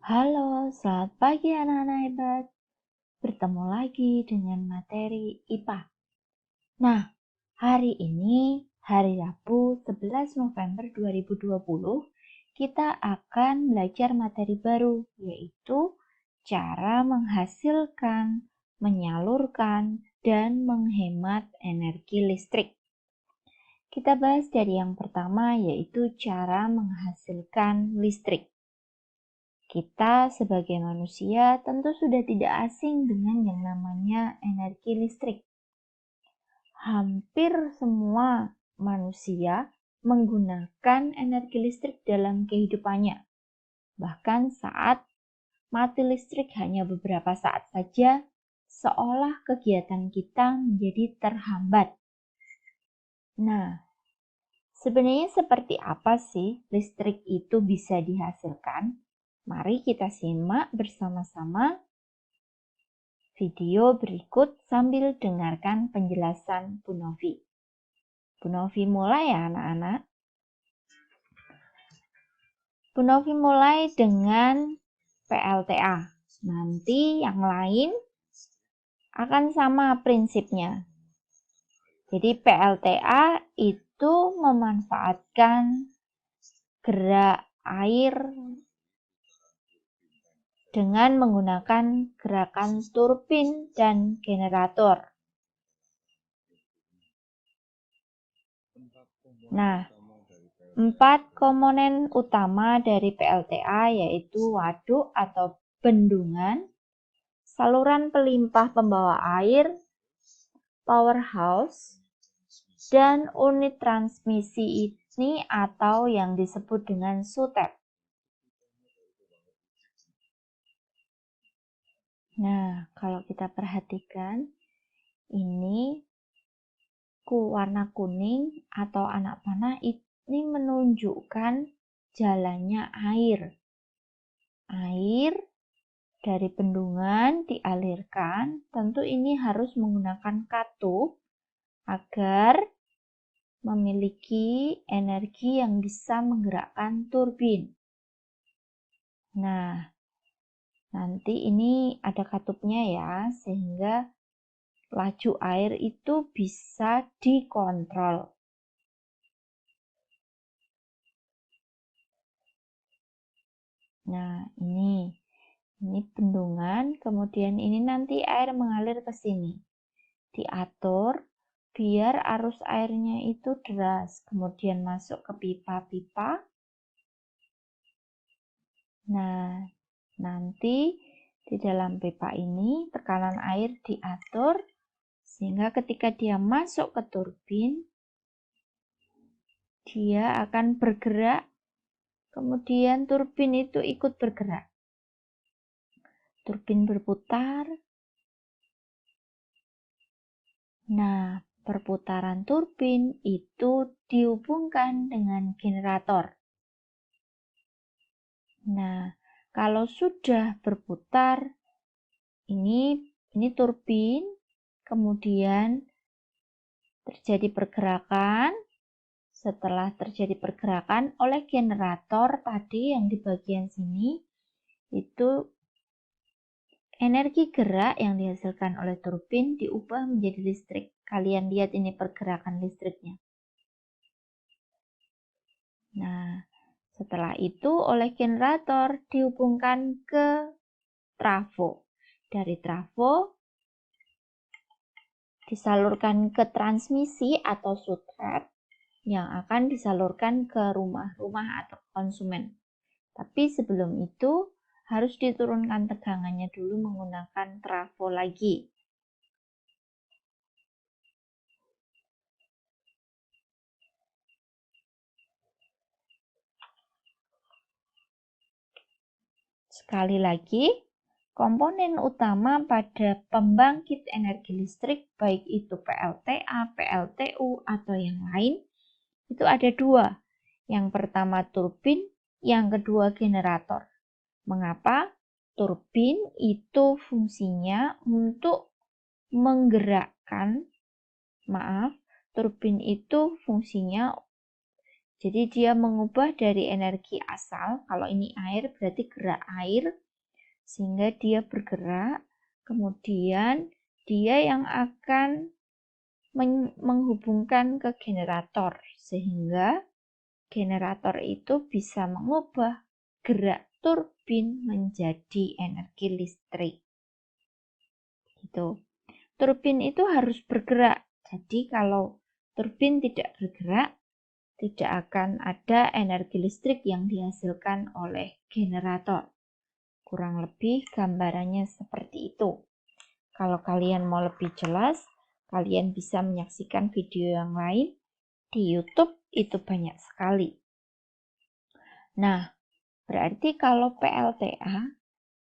Halo, selamat pagi anak-anak hebat. Bertemu lagi dengan materi IPA. Nah, hari ini, hari Rabu 11 November 2020, kita akan belajar materi baru, yaitu cara menghasilkan, menyalurkan, dan menghemat energi listrik. Kita bahas dari yang pertama, yaitu cara menghasilkan listrik. Kita sebagai manusia tentu sudah tidak asing dengan yang namanya energi listrik. Hampir semua manusia menggunakan energi listrik dalam kehidupannya. Bahkan saat mati listrik hanya beberapa saat saja, seolah kegiatan kita menjadi terhambat. Nah, sebenarnya seperti apa sih listrik itu bisa dihasilkan? Mari kita simak bersama-sama video berikut sambil dengarkan penjelasan Bu Novi. Bu Novi mulai ya anak-anak. Bu Novi mulai dengan PLTA. Nanti yang lain akan sama prinsipnya. Jadi PLTA itu memanfaatkan gerak air dengan menggunakan gerakan turbin dan generator. Nah, 4 komponen utama dari PLTA yaitu waduk atau bendungan, saluran pelimpah pembawa air, powerhouse, dan unit transmisi ini atau yang disebut dengan SUTEP. Nah, kalau kita perhatikan, ini warna kuning atau anak panah ini menunjukkan jalannya air. Air dari bendungan dialirkan, tentu ini harus menggunakan katup agar memiliki energi yang bisa menggerakkan turbin. Nah, nanti ini ada katupnya ya, sehingga laju air itu bisa dikontrol. Nah, ini bendungan, kemudian ini nanti air mengalir ke sini. Diatur biar arus airnya itu deras, kemudian masuk ke pipa-pipa. Nah, nanti di dalam pipa ini tekanan air diatur sehingga ketika dia masuk ke turbin, dia akan bergerak, kemudian turbin itu ikut bergerak. Turbin berputar. Nah, perputaran turbin itu dihubungkan dengan generator. Nah, kalau sudah berputar, ini turbin, kemudian terjadi pergerakan. Setelah terjadi pergerakan oleh generator tadi yang di bagian sini, itu energi gerak yang dihasilkan oleh turbin diubah menjadi listrik. Kalian lihat ini pergerakan listriknya. Nah, setelah itu oleh generator dihubungkan ke trafo. Dari trafo disalurkan ke transmisi atau SUTEP yang akan disalurkan ke rumah-rumah atau konsumen. Tapi sebelum itu harus diturunkan tegangannya dulu menggunakan trafo lagi. Sekali lagi, komponen utama pada pembangkit energi listrik, baik itu PLTA, PLTU, atau yang lain, itu ada dua. Yang pertama turbin, yang kedua generator. Mengapa? Turbin itu fungsinya untuk menggerakkan, turbin itu fungsinya Jadi dia mengubah dari energi asal, kalau ini air berarti gerak air, sehingga dia bergerak, kemudian dia yang akan menghubungkan ke generator, sehingga generator itu bisa mengubah gerak turbin menjadi energi listrik. Gitu. Turbin itu harus bergerak, jadi kalau turbin tidak bergerak, tidak akan ada energi listrik yang dihasilkan oleh generator. Kurang lebih gambarannya seperti itu. Kalau kalian mau lebih jelas, kalian bisa menyaksikan video yang lain di YouTube, itu banyak sekali. Nah, berarti kalau PLTA,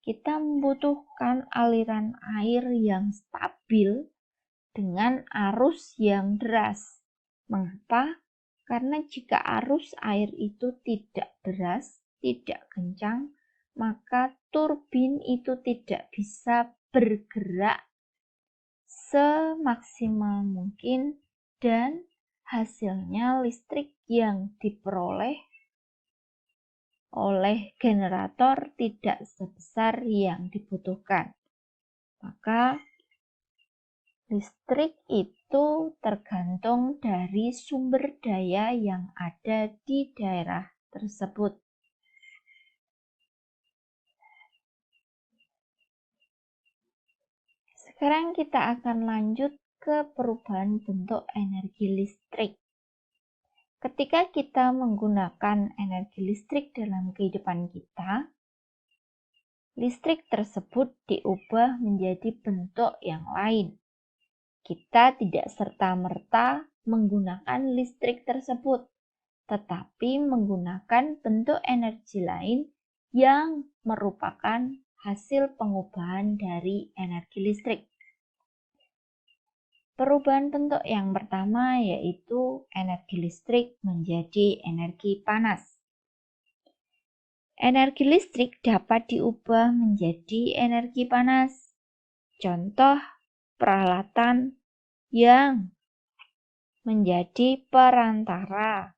kita membutuhkan aliran air yang stabil dengan arus yang deras. Mengapa? Karena jika arus air itu tidak deras, tidak kencang, maka turbin itu tidak bisa bergerak semaksimal mungkin dan hasilnya listrik yang diperoleh oleh generator tidak sebesar yang dibutuhkan. Maka listrik itu tergantung dari sumber daya yang ada di daerah tersebut. Sekarang kita akan lanjut ke perubahan bentuk energi listrik. Ketika kita menggunakan energi listrik dalam kehidupan kita, listrik tersebut diubah menjadi bentuk yang lain. Kita tidak serta-merta menggunakan listrik tersebut, tetapi menggunakan bentuk energi lain yang merupakan hasil pengubahan dari energi listrik. Perubahan bentuk yang pertama yaitu energi listrik menjadi energi panas. Energi listrik dapat diubah menjadi energi panas. Contoh peralatan yang menjadi perantara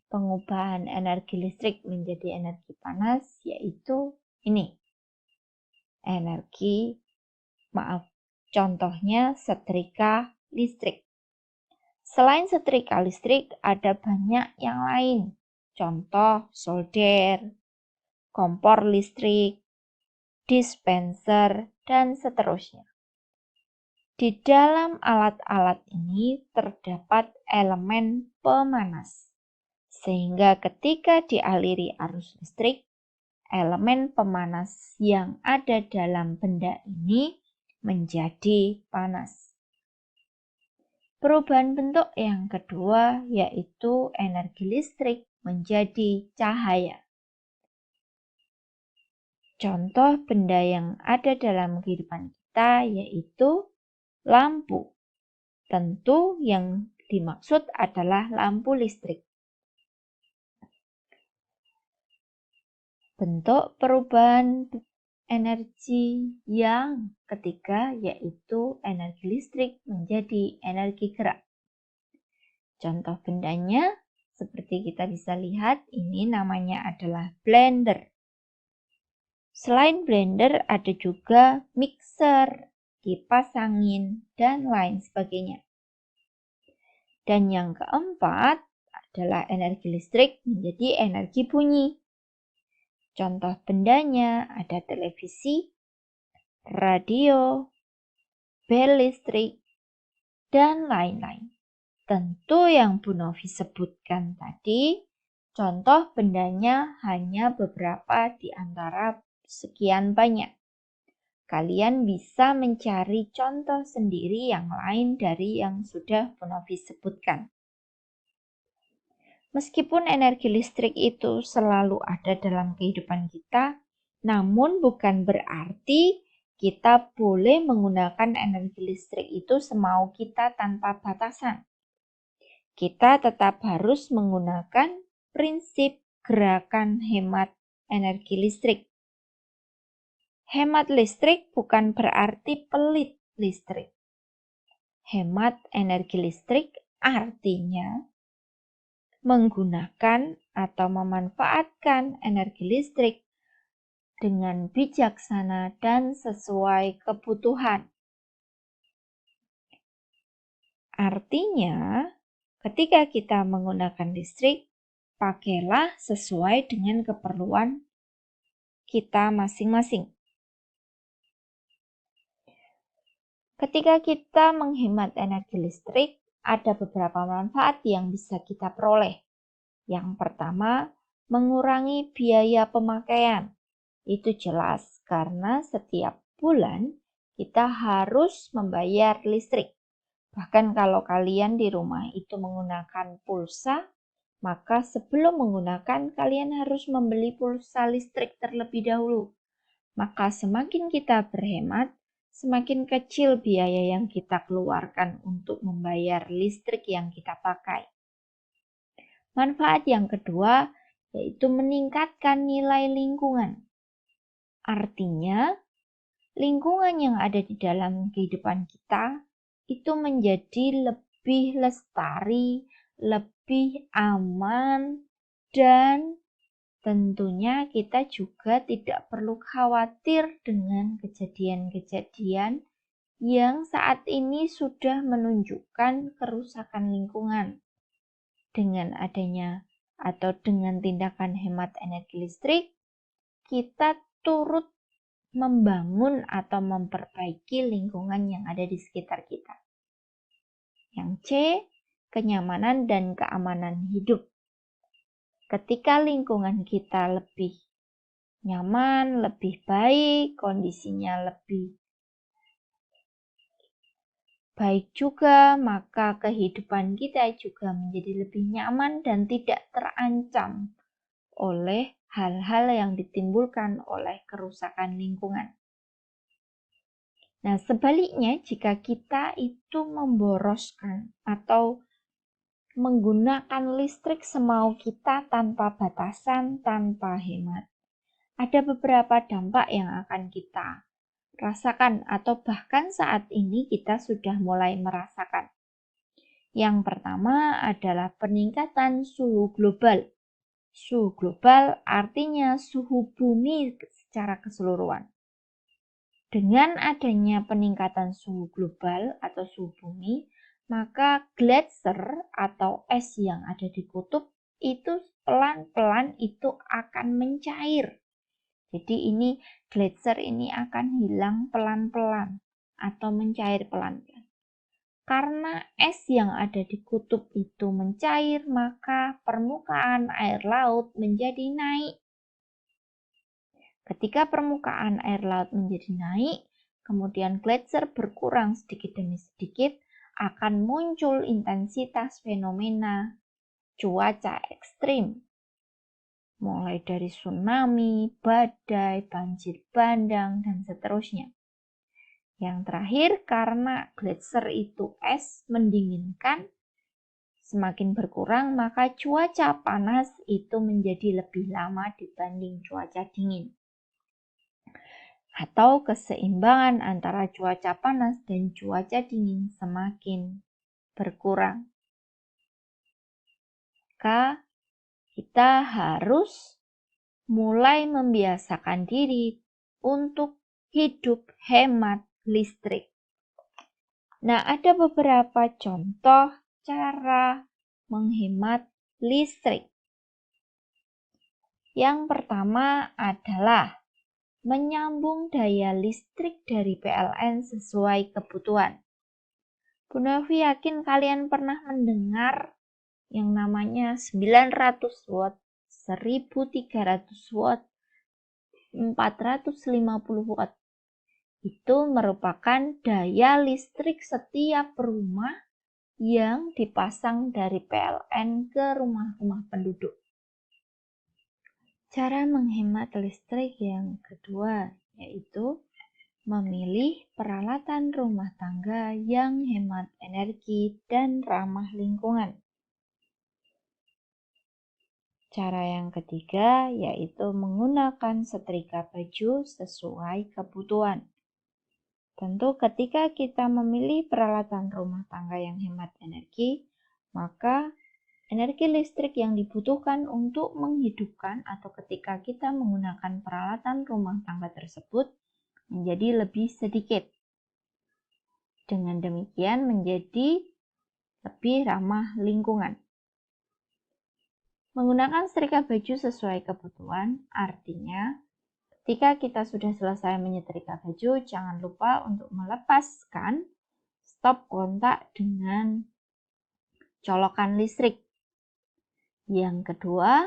pengubahan energi listrik menjadi energi panas yaitu ini. Contohnya setrika listrik. Selain setrika listrik ada banyak yang lain. Contoh solder, kompor listrik, dispenser, dan seterusnya. Di dalam alat-alat ini terdapat elemen pemanas, sehingga ketika dialiri arus listrik, elemen pemanas yang ada dalam benda ini menjadi panas. Perubahan bentuk yang kedua yaitu energi listrik menjadi cahaya. Contoh benda yang ada dalam kehidupan kita yaitu lampu. Tentu yang dimaksud adalah lampu listrik. Bentuk perubahan energi yang ketiga yaitu energi listrik menjadi energi gerak. Contoh bendanya seperti kita bisa lihat, ini namanya adalah blender. Selain blender ada juga mixer, kipas angin, dan lain sebagainya. Dan yang keempat adalah energi listrik menjadi energi bunyi. Contoh bendanya ada televisi, radio, bel listrik, dan lain-lain. Tentu yang Bu Novi sebutkan tadi, contoh bendanya hanya beberapa di antara sekian banyak. Kalian bisa mencari contoh sendiri yang lain dari yang sudah Bu Novi sebutkan. Meskipun energi listrik itu selalu ada dalam kehidupan kita, namun bukan berarti kita boleh menggunakan energi listrik itu semau kita tanpa batasan. Kita tetap harus menggunakan prinsip gerakan hemat energi listrik. Hemat listrik bukan berarti pelit listrik. Hemat energi listrik artinya menggunakan atau memanfaatkan energi listrik dengan bijaksana dan sesuai kebutuhan. Artinya, ketika kita menggunakan listrik, pakailah sesuai dengan keperluan kita masing-masing. Ketika kita menghemat energi listrik, ada beberapa manfaat yang bisa kita peroleh. Yang pertama, mengurangi biaya pemakaian. Itu jelas karena setiap bulan kita harus membayar listrik. Bahkan kalau kalian di rumah itu menggunakan pulsa, maka sebelum menggunakan kalian harus membeli pulsa listrik terlebih dahulu. Maka semakin kita berhemat, semakin kecil biaya yang kita keluarkan untuk membayar listrik yang kita pakai. Manfaat yang kedua yaitu meningkatkan nilai lingkungan. Artinya, lingkungan yang ada di dalam kehidupan kita itu menjadi lebih lestari, lebih aman, dan tentunya kita juga tidak perlu khawatir dengan kejadian-kejadian yang saat ini sudah menunjukkan kerusakan lingkungan. Dengan adanya atau dengan tindakan hemat energi listrik, kita turut membangun atau memperbaiki lingkungan yang ada di sekitar kita. Yang C, kenyamanan dan keamanan hidup. Ketika lingkungan kita lebih nyaman, lebih baik, kondisinya lebih baik juga, maka kehidupan kita juga menjadi lebih nyaman dan tidak terancam oleh hal-hal yang ditimbulkan oleh kerusakan lingkungan. Nah, sebaliknya jika kita itu memboroskan atau menggunakan listrik semau kita tanpa batasan, tanpa hemat, ada beberapa dampak yang akan kita rasakan atau bahkan saat ini kita sudah mulai merasakan. Yang pertama adalah peningkatan suhu global. Suhu global artinya suhu bumi secara keseluruhan. Dengan adanya peningkatan suhu global atau suhu bumi, maka gletser atau es yang ada di kutub itu pelan-pelan itu akan mencair. Jadi ini gletser ini akan hilang pelan-pelan atau mencair pelan-pelan. Karena es yang ada di kutub itu mencair, maka permukaan air laut menjadi naik. Ketika permukaan air laut menjadi naik, kemudian gletser berkurang sedikit demi sedikit, akan muncul intensitas fenomena cuaca ekstrim. Mulai dari tsunami, badai, banjir bandang, dan seterusnya. Yang terakhir, karena gletser itu es mendinginkan, semakin berkurang, maka cuaca panas itu menjadi lebih lama dibanding cuaca dingin. Atau keseimbangan antara cuaca panas dan cuaca dingin semakin berkurang. Maka kita harus mulai membiasakan diri untuk hidup hemat listrik. Nah, ada beberapa contoh cara menghemat listrik. Yang pertama adalah menyambung daya listrik dari PLN sesuai kebutuhan. Bu Novi yakin kalian pernah mendengar yang namanya 900 watt, 1300 watt, 450 watt. Itu merupakan daya listrik setiap rumah yang dipasang dari PLN ke rumah-rumah penduduk. Cara menghemat listrik yang kedua yaitu memilih peralatan rumah tangga yang hemat energi dan ramah lingkungan. Cara yang ketiga yaitu menggunakan setrika baju sesuai kebutuhan. Tentu ketika kita memilih peralatan rumah tangga yang hemat energi, maka Energi listrik yang dibutuhkan untuk menghidupkan atau ketika kita menggunakan peralatan rumah tangga tersebut menjadi lebih sedikit. Dengan demikian menjadi lebih ramah lingkungan. Menggunakan setrika baju sesuai kebutuhan, artinya ketika kita sudah selesai menyetrika baju, jangan lupa untuk melepaskan stop kontak dengan colokan listrik. Yang kedua,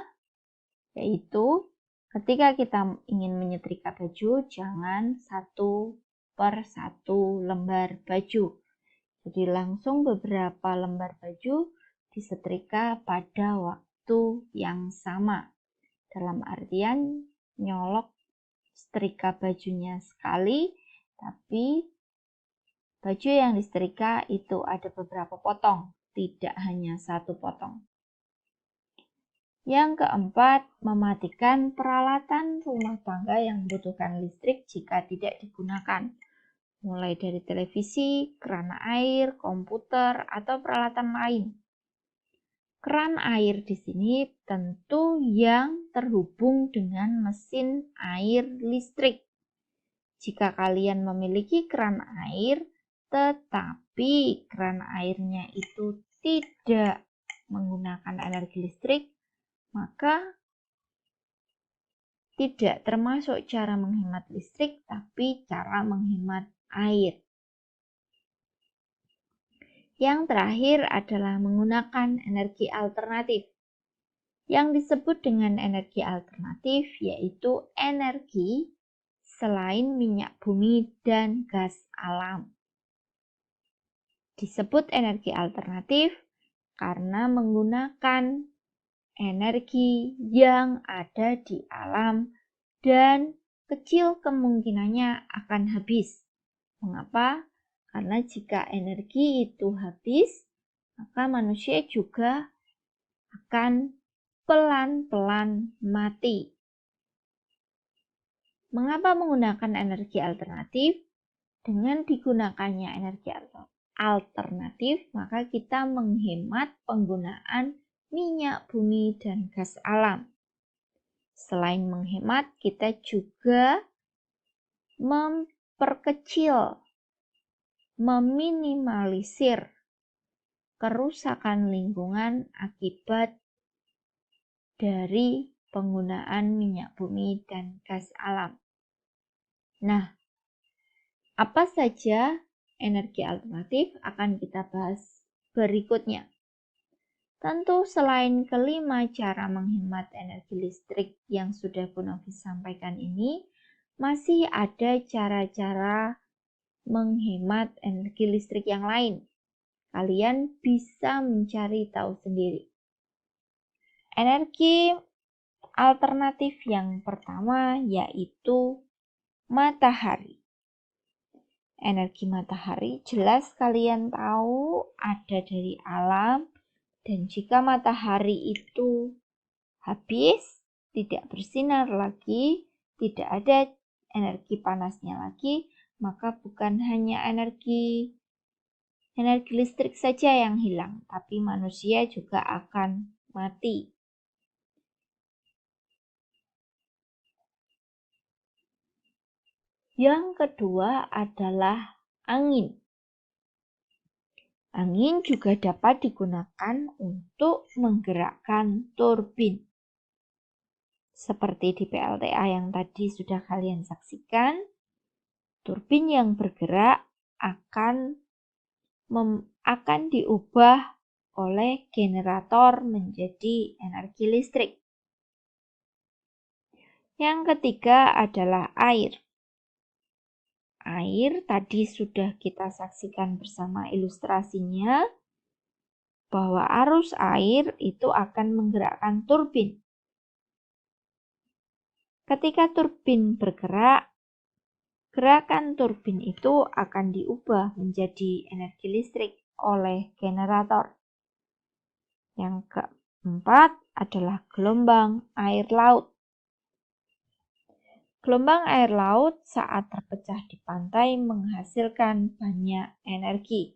yaitu ketika kita ingin menyetrika baju, jangan satu per satu lembar baju. Jadi langsung beberapa lembar baju disetrika pada waktu yang sama. Dalam artian nyolok setrika bajunya sekali, tapi baju yang disetrika itu ada beberapa potong, tidak hanya satu potong. Yang keempat, mematikan peralatan rumah tangga yang membutuhkan listrik jika tidak digunakan. Mulai dari televisi, keran air, komputer, atau peralatan lain. Keran air di sini tentu yang terhubung dengan mesin air listrik. Jika kalian memiliki keran air, tetapi keran airnya itu tidak menggunakan energi listrik, maka tidak termasuk cara menghemat listrik, tapi cara menghemat air. Yang terakhir adalah menggunakan energi alternatif. Yang disebut dengan energi alternatif yaitu energi selain minyak bumi dan gas alam. Disebut energi alternatif karena menggunakan energi yang ada di alam dan kecil kemungkinannya akan habis. Mengapa? Karena jika energi itu habis, maka manusia juga akan pelan-pelan mati. Mengapa menggunakan energi alternatif? Dengan digunakannya energi alternatif, maka kita menghemat penggunaan minyak bumi dan gas alam. Selain menghemat, kita juga memperkecil, meminimalisir kerusakan lingkungan akibat dari penggunaan minyak bumi dan gas alam. Nah, apa saja energi alternatif akan kita bahas berikutnya. Tentu selain kelima cara menghemat energi listrik yang sudah Bu Novi sampaikan ini, masih ada cara-cara menghemat energi listrik yang lain. Kalian bisa mencari tahu sendiri. Energi alternatif yang pertama yaitu matahari. Energi matahari jelas kalian tahu ada dari alam, dan jika matahari itu habis, tidak bersinar lagi, tidak ada energi panasnya lagi, maka bukan hanya energi listrik saja yang hilang, tapi manusia juga akan mati. Yang kedua adalah angin. Angin juga dapat digunakan untuk menggerakkan turbin. Seperti di PLTA yang tadi sudah kalian saksikan, turbin yang bergerak akan diubah oleh generator menjadi energi listrik. Yang ketiga adalah air. Air tadi sudah kita saksikan bersama ilustrasinya bahwa arus air itu akan menggerakkan turbin. Ketika turbin bergerak, gerakan turbin itu akan diubah menjadi energi listrik oleh generator. Yang keempat adalah gelombang air laut. Gelombang air laut saat terpecah di pantai menghasilkan banyak energi.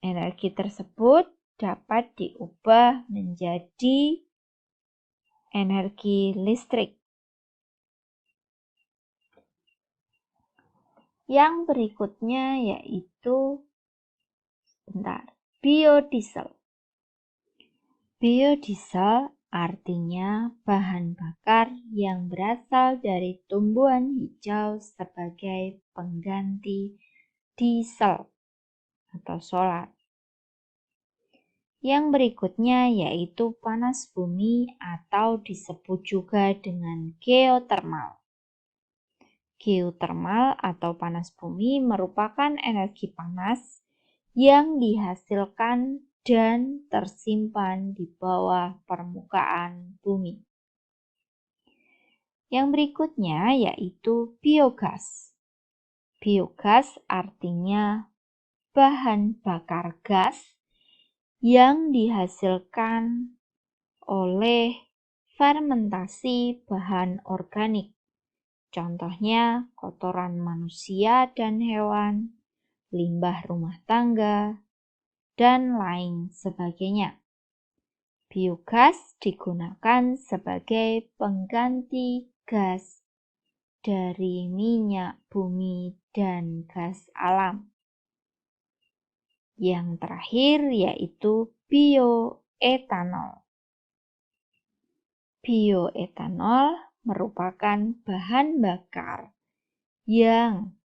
Energi tersebut dapat diubah menjadi energi listrik. Yang berikutnya yaitu biodiesel. Biodiesel artinya bahan bakar yang berasal dari tumbuhan hijau sebagai pengganti diesel atau solar. Yang berikutnya yaitu panas bumi atau disebut juga dengan geotermal. Geotermal atau panas bumi merupakan energi panas yang dihasilkan dan tersimpan di bawah permukaan bumi. Yang berikutnya yaitu biogas. Biogas artinya bahan bakar gas yang dihasilkan oleh fermentasi bahan organik. Contohnya kotoran manusia dan hewan, limbah rumah tangga, dan lain sebagainya. Biogas digunakan sebagai pengganti gas dari minyak bumi dan gas alam. Yang terakhir yaitu bioetanol. Bioetanol merupakan bahan bakar yang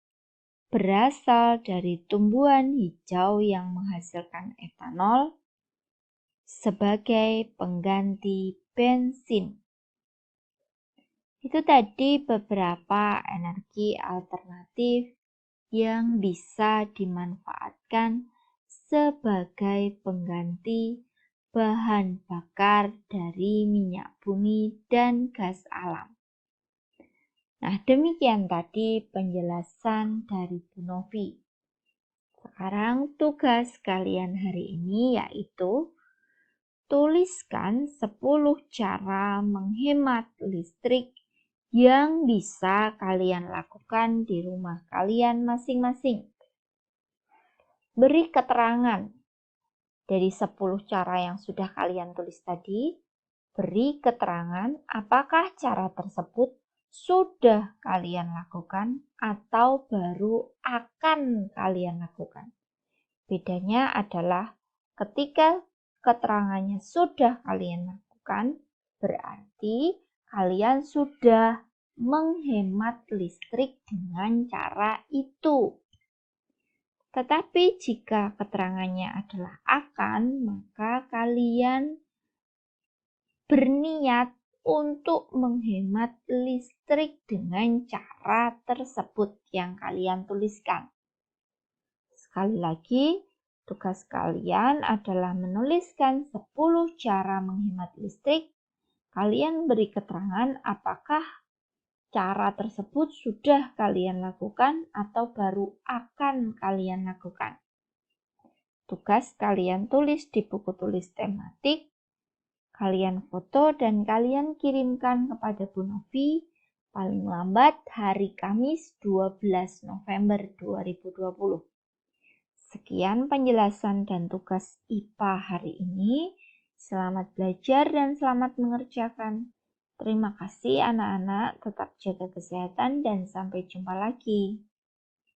berasal dari tumbuhan hijau yang menghasilkan etanol sebagai pengganti bensin. Itu tadi beberapa energi alternatif yang bisa dimanfaatkan sebagai pengganti bahan bakar dari minyak bumi dan gas alam. Nah, demikian tadi penjelasan dari Bu Novi. Sekarang tugas kalian hari ini yaitu tuliskan 10 cara menghemat listrik yang bisa kalian lakukan di rumah kalian masing-masing. Beri keterangan dari 10 cara yang sudah kalian tulis tadi. Beri keterangan apakah cara tersebut sudah kalian lakukan atau baru akan kalian lakukan. Bedanya adalah ketika keterangannya sudah kalian lakukan, berarti kalian sudah menghemat listrik dengan cara itu. Tetapi jika keterangannya adalah akan, maka kalian berniat untuk menghemat listrik dengan cara tersebut yang kalian tuliskan. Sekali lagi, tugas kalian adalah menuliskan 10 cara menghemat listrik. Kalian beri keterangan apakah cara tersebut sudah kalian lakukan atau baru akan kalian lakukan. Tugas kalian tulis di buku tulis tematik. Kalian foto dan kalian kirimkan kepada Bu Novi paling lambat hari Kamis 12 November 2020. Sekian penjelasan dan tugas IPA hari ini. Selamat belajar dan selamat mengerjakan. Terima kasih anak-anak, tetap jaga kesehatan dan sampai jumpa lagi.